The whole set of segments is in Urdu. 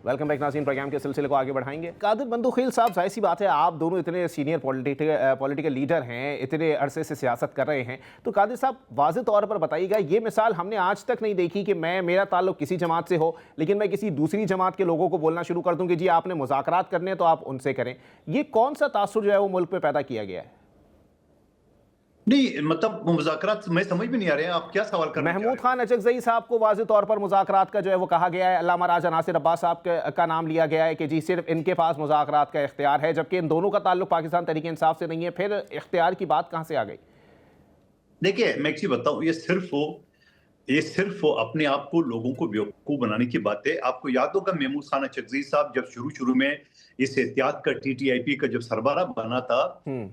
ویلکم بیک ناظرین، پروگرام کے سلسلے کو آگے بڑھائیں گے۔ قادر بندوخیل صاحب، ظاہر سی بات ہے آپ دونوں اتنے سینئر پولیٹیکل لیڈر ہیں، اتنے عرصے سے سیاست کر رہے ہیں، تو قادر صاحب واضح طور پر بتائیے گا، یہ مثال ہم نے آج تک نہیں دیکھی کہ میرا تعلق کسی جماعت سے ہو لیکن میں کسی دوسری جماعت کے لوگوں کو بولنا شروع کر دوں کہ جی آپ نے مذاکرات کرنے ہیں تو آپ ان سے کریں۔ یہ کون سا تاثر جو ہے وہ ملک پہ پیدا کیا گیا ہے؟ نہیں، مطلب مذاکرات میں سمجھ میں نہیں آ رہے ہیں آپ کیا سوال کرنا چاہ رہے ہیں۔ محمود خان اچکزئی صاحب کو واضح طور پر مذاکرات کا جو ہے وہ کہا گیا ہے، علامہ راجہ ناصر عباس صاحب کا نام لیا گیا ہے کہ جی صرف ان کے پاس مذاکرات کا اختیار ہے، جبکہ ان دونوں کا تعلق پاکستان تحریک انصاف سے نہیں ہے۔ پھر اختیار کی بات کہاں سے آ گئی؟ دیکھیے میں ایک چیز بتاؤں، یہ صرف اپنے آپ کو لوگوں کو بیوقوف بنانے کی بات ہے۔ آپ کو یاد ہوگا محمود خان اچکزئی صاحب جب شروع میں اس احتیاط کا TTIP کا جب سربراہ بنا تھا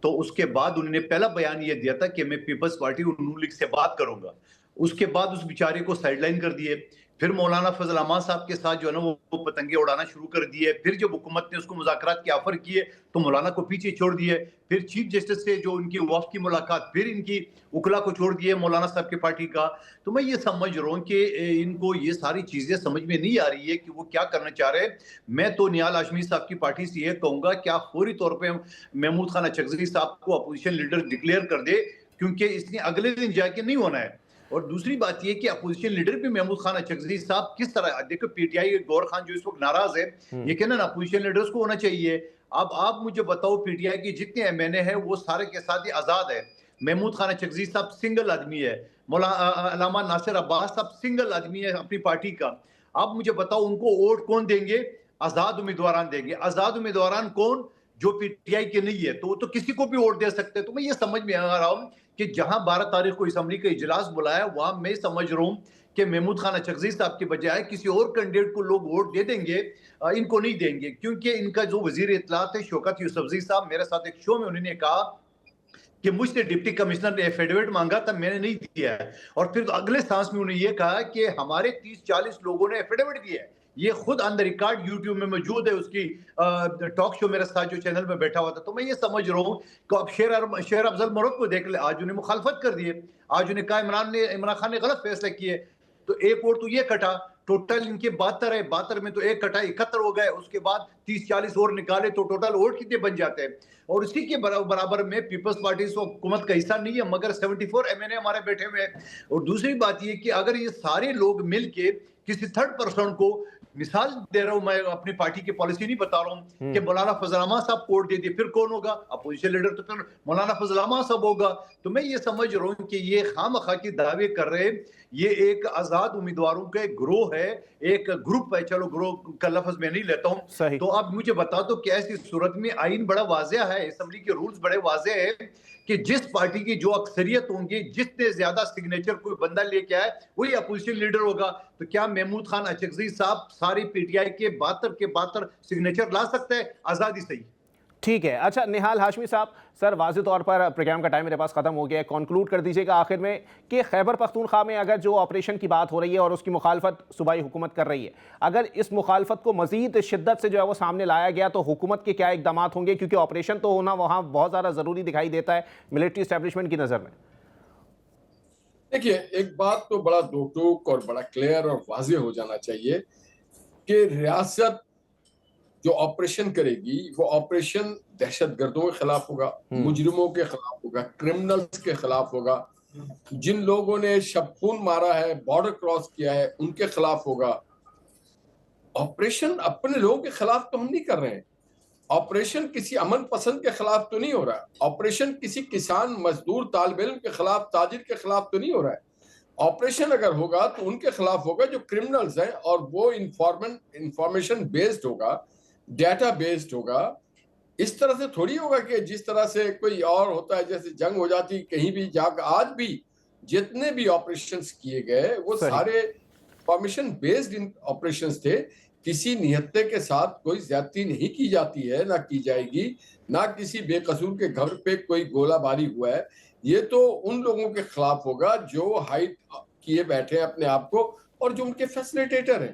تو اس کے بعد انہوں نے پہلا بیان یہ دیا تھا کہ میں پیپلز پارٹی اور نون لیگ سے بات کروں گا۔ اس کے بعد اس بیچارے کو سائیڈ لائن کر دیے، پھر مولانا فضل امان صاحب کے ساتھ جو ہے نا وہ پتنگے اڑانا شروع کر دیے، پھر جب حکومت نے اس کو مذاکرات کے آفر کیے تو مولانا کو پیچھے چھوڑ دیے، پھر چیف جسٹس سے جو ان کی وفد کی ملاقات، پھر ان کی وکلا کو چھوڑ دیے مولانا صاحب کی پارٹی کا۔ تو میں یہ سمجھ رہا ہوں کہ ان کو یہ ساری چیزیں سمجھ میں نہیں آ رہی ہے کہ وہ کیا کرنا چاہ رہے ہیں۔ میں تو نیال ہاشمی صاحب کی پارٹی سے یہ کہوں گا کہ آپ فوری طور پہ محمود خان اچکزئی صاحب کو اپوزیشن لیڈر ڈکلیئر کر دے، کیونکہ اس نے اگلے دن جا کے نہیں ہونا ہے۔ اور دوسری بات یہ کہ اپوزیشن لیڈر بھی محمود خان اچکزئی صاحب کس طرح، دیکھو PTI گور خان جو اس وقت ناراض ہے، یہ کہنا نا اپوزیشن لیڈرز کو ہونا چاہیے۔ اب آپ مجھے بتاؤ PTI کی جتنے MNA ہیں وہ سارے کے ساتھ ہی آزاد ہے۔ محمود خان اچکزئی صاحب سنگل آدمی ہے، علامہ ناصر عباس صاحب سنگل آدمی ہے اپنی پارٹی کا۔ آپ مجھے بتاؤ ان کو ووٹ کون دیں گے؟ آزاد امیدواران دیں گے۔ آزاد امیدواران کون؟ جو PTI کے نہیں ہے، تو وہ تو کسی کو بھی ووٹ دے سکتے ہیں۔ تو میں یہ سمجھ میں آ رہا ہوں کہ جہاں 12 تاریخ کو اسمبلی کا اجلاس بلایا، وہاں میں سمجھ رہا ہوں کہ محمود خان اچکزئی صاحب کے بجائے کسی اور کینڈیڈیٹ کو لوگ ووٹ دے دیں گے، ان کو نہیں دیں گے، کیونکہ ان کا جو وزیر اطلاعات ہے شوکت یوسفزئی صاحب، میرے ساتھ ایک شو میں انہوں نے کہا کہ مجھ سے ڈپٹی کمشنر نے ایفیڈیوٹ مانگا تھا، میں نے نہیں دیا ہے، اور پھر اگلے سانس میں انہوں نے یہ کہا کہ ہمارے 30-40 لوگوں نے ایفیڈیوٹ دیا ہے۔ یہ خود آن دا ریکارڈ یوٹیوب میں موجود ہے، اس کی ٹاک شو میرے ساتھ جو چینل میں بیٹھا ہوا تھا۔ تو میں یہ سمجھ رہا ہوں کہ اب شیر افضل مرود کو دیکھ لیں، آج انہیں مخالفت کر دیے، آج انہیں کہا عمران خان نے غلط فیصلہ کیے، تو ایک ووٹ تو یہ کٹا، ٹوٹل ان کے 72 ہے، 72 میں تو ایک کٹا 71 ہو گئے، اس کے بعد 30-40 اور نکالے تو ٹوٹل ووٹ کتنے بن جاتے ہیں؟ اور اسی کے برابر میں پیپلز پارٹی حکومت کا حصہ نہیں ہے، مگر 74 MNA ہمارے بیٹھے ہوئے ہیں۔ اور دوسری بات یہ کہ اگر یہ سارے لوگ مل کے کسی تھرڈ پرسن کو، مثال دے رہا ہوں میں، اپنی پارٹی کی پالیسی نہیں بتا رہا ہوں، کہ مولانا فضل امان صاحب کو ووٹ دے دیے، پھر کون ہوگا؟ اپوزیشن لیڈر تو پھر مولانا فضل امان صاحب ہوگا۔ تو میں یہ سمجھ رہا ہوں کہ یہ خواہ کی دعوے کر رہے، یہ ایک آزاد امیدواروں کا ایک گروہ ہے، ایک گروپ ہے، چلو گروہ کا لفظ میں نہیں لیتا ہوں۔ تو اب مجھے بتا دو کہ ایسی صورت میں آئین بڑا واضح ہے، اسمبلی کے رولز بڑے واضح ہیں کہ جس پارٹی کی جو اکثریت ہوں گی، جتنے زیادہ سگنیچر کوئی بندہ لے کے آئے وہی اپوزیشن لیڈر ہوگا۔ تو کیا محمود خان اچکزئی صاحب ساری PTI کے 72 سگنیچر لا سکتے ہیں؟ آزادی صحیح۔ ٹھیک ہے، اچھا نہال ہاشمی صاحب، سر واضح طور پر پروگرام کا ٹائم میرے پاس ختم ہو گیا ہے، کنکلوڈ کر دیجئے گا آخر میں کہ خیبر پختونخوا میں اگر جو آپریشن کی بات ہو رہی ہے اور اس کی مخالفت صوبائی حکومت کر رہی ہے، اگر اس مخالفت کو مزید شدت سے جو ہے وہ سامنے لایا گیا تو حکومت کے کیا اقدامات ہوں گے؟ کیونکہ آپریشن تو ہونا وہاں بہت زیادہ ضروری دکھائی دیتا ہے ملٹری اسٹیبلشمنٹ کی نظر میں۔ دیکھیے ایک بات تو بڑا دو ٹوک اور بڑا کلیئر اور واضح ہو جانا چاہیے کہ ریاست جو آپریشن کرے گی وہ آپریشن دہشت گردوں کے خلاف ہوگا، مجرموں کے خلاف ہوگا، کرمنلز کے خلاف ہوگا، جن لوگوں نے شب خون مارا ہے، بارڈر کراس کیا ہے، ان کے خلاف ہوگا۔ آپریشن اپنے لوگوں کے خلاف تو ہم نہیں کر رہے ہیں، آپریشن کسی امن پسند کے خلاف تو نہیں ہو رہا، آپریشن کسی کسان مزدور طالب علم کے خلاف تاجر کے خلاف تو نہیں ہو رہا ہے۔ آپریشن اگر ہوگا تو ان کے خلاف ہوگا جو کرمنلز ہیں، اور وہ انفارمیشن بیسڈ ہوگا، ڈیٹا بیسڈ ہوگا۔ اس طرح سے تھوڑی ہوگا کہ جس طرح سے کوئی اور ہوتا ہے، جیسے جنگ ہو جاتی کہیں بھی جا کر۔ آج بھی جتنے بھی آپریشنز کیے گئے وہ سارے انفارمیشن بیسڈ آپریشنز تھے، کسی نہتے کے ساتھ کوئی زیادتی نہیں کی جاتی ہے، نہ کی جائے گی، نہ کسی بے قصور کے گھر پہ کوئی گولہ باری ہوا ہے۔ یہ تو ان لوگوں کے خلاف ہوگا جو ہائٹ کیے بیٹھے ہیں اپنے آپ کو اور جو ان کے فیسلیٹیٹر ہیں۔